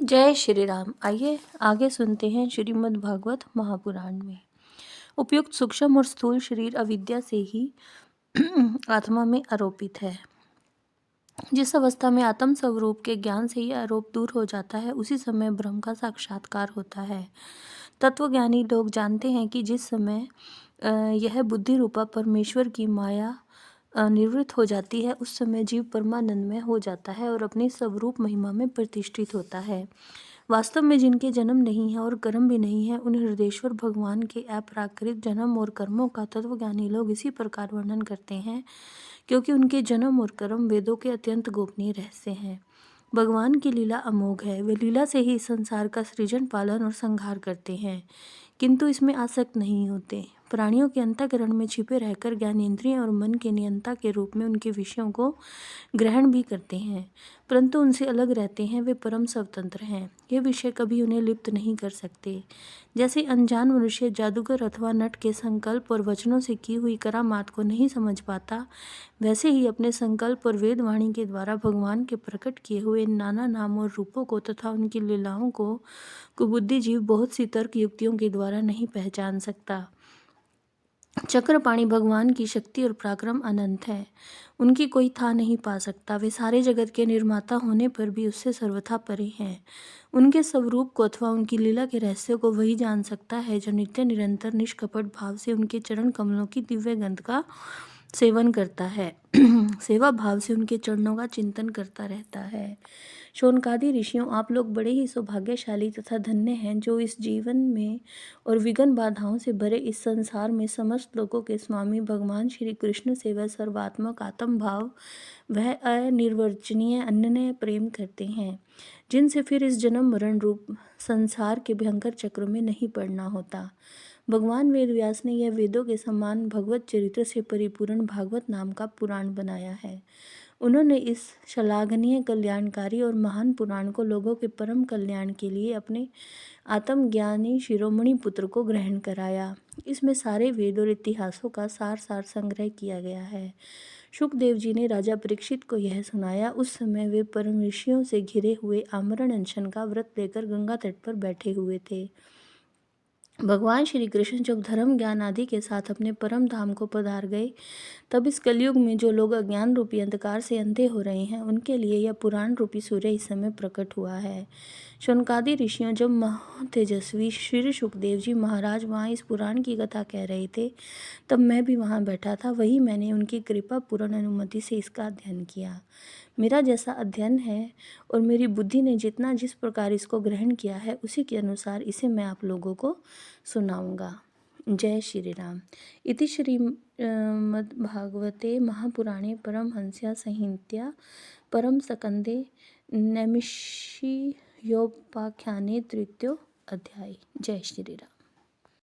जय श्री राम। आइए आगे सुनते हैं श्रीमद् भागवत महापुराण में। उपयुक्त सूक्ष्म और स्थूल शरीर अविद्या से ही आत्मा में आरोपित है। जिस अवस्था में आत्म स्वरूप के ज्ञान से ये आरोप दूर हो जाता है, उसी समय ब्रह्म का साक्षात्कार होता है। तत्वज्ञानी लोग जानते हैं कि जिस समय यह बुद्धि रूपा परमेश्वर की माया निवृत्त हो जाती है, उस समय जीव परमानंद में हो जाता है और अपनी स्वरूप महिमा में प्रतिष्ठित होता है। वास्तव में जिनके जन्म नहीं है और कर्म भी नहीं है, उन हृदयेश्वर भगवान के अप्राकृत जन्म और कर्मों का तत्वज्ञानी लोग इसी प्रकार वर्णन करते हैं, क्योंकि उनके जन्म और कर्म वेदों के अत्यंत गोपनीय रहस्य हैं। भगवान की लीला अमोघ है। वे लीला से ही संसार का सृजन, पालन और संहार करते हैं, किंतु इसमें आसक्त नहीं होते। प्राणियों के अंतःकरण में छिपे रहकर ज्ञानेंद्रिय और मन के नियंता के रूप में उनके विषयों को ग्रहण भी करते हैं, परंतु उनसे अलग रहते हैं। वे परम स्वतंत्र हैं। ये विषय कभी उन्हें लिप्त नहीं कर सकते। जैसे अनजान मनुष्य जादूगर अथवा नट के संकल्प और वचनों से की हुई करामात को नहीं समझ पाता, वैसे ही अपने संकल्प और वेदवाणी के द्वारा भगवान के प्रकट किए हुए नाना नाम और रूपों को तथा उनकी लीलाओं को कुबुद्धि जीव बहुत सी तर्क युक्तियों के द्वारा नहीं पहचान सकता। चक्रपाणी भगवान की शक्ति और पराक्रम अनंत है। उनकी कोई था नहीं पा सकता। वे सारे जगत के निर्माता होने पर भी उससे सर्वथा परे हैं। उनके स्वरूप को अथवा उनकी लीला के रहस्य को वही जान सकता है जो नित्य निरंतर निष्कपट भाव से उनके चरण कमलों की दिव्य गंध का सेवन करता है, सेवा भाव से उनके चरणों का चिंतन करता रहता है। शौनकादि ऋषियों, आप लोग बड़े ही सौभाग्यशाली तथा धन्य हैं, जो इस जीवन में और विघ्न बाधाओं से भरे इस संसार में समस्त लोगों के स्वामी भगवान श्री कृष्ण से वह सर्वात्मक आत्म भाव, वह अनिर्वचनीय अनन्य प्रेम करते हैं, जिनसे फिर इस जन्म मरण रूप संसार के भयंकर चक्र में नहीं पड़ना होता। भगवान वेद व्यास ने यह वेदों के समान भगवत चरित्र से परिपूर्ण भागवत नाम का पुराण बनाया है। उन्होंने इस श्लाघनीय, कल्याणकारी और महान पुराण को लोगों के परम कल्याण के लिए अपने आत्मज्ञानी शिरोमणि पुत्र को ग्रहण कराया। इसमें सारे वेद और इतिहासों का सार संग्रह किया गया है। शुकदेव जी ने राजा परीक्षित को यह सुनाया। उस समय वे परम ऋषियों से घिरे हुए आमरण अनशन का व्रत लेकर गंगा तट पर बैठे हुए थे। भगवान श्री कृष्ण जब धर्म, ज्ञान आदि के साथ अपने परम धाम को पधार गए, तब इस कलयुग में जो लोग अज्ञान रूपी अंधकार से अंधे हो रहे हैं, उनके लिए यह पुराण रूपी सूर्य इस समय प्रकट हुआ है। शौनकादि ऋषियों, जब महातेजस्वी श्री सुखदेव जी महाराज वहाँ इस पुराण की कथा कह रहे थे, तब मैं भी वहाँ बैठा था। वही मैंने उनकी कृपा पूर्ण अनुमति से इसका अध्ययन किया। मेरा जैसा अध्ययन है और मेरी बुद्धि ने जितना जिस प्रकार इसको ग्रहण किया है, उसी के अनुसार इसे मैं आप लोगों को सुनाऊंगा। जय श्री राम। इति श्रीमद्भागवते महापुराणे परमहंस्या संहित्या परम सकंदे नैमिषियोपाख्याने तृतीयो अध्याय। जय श्री राम।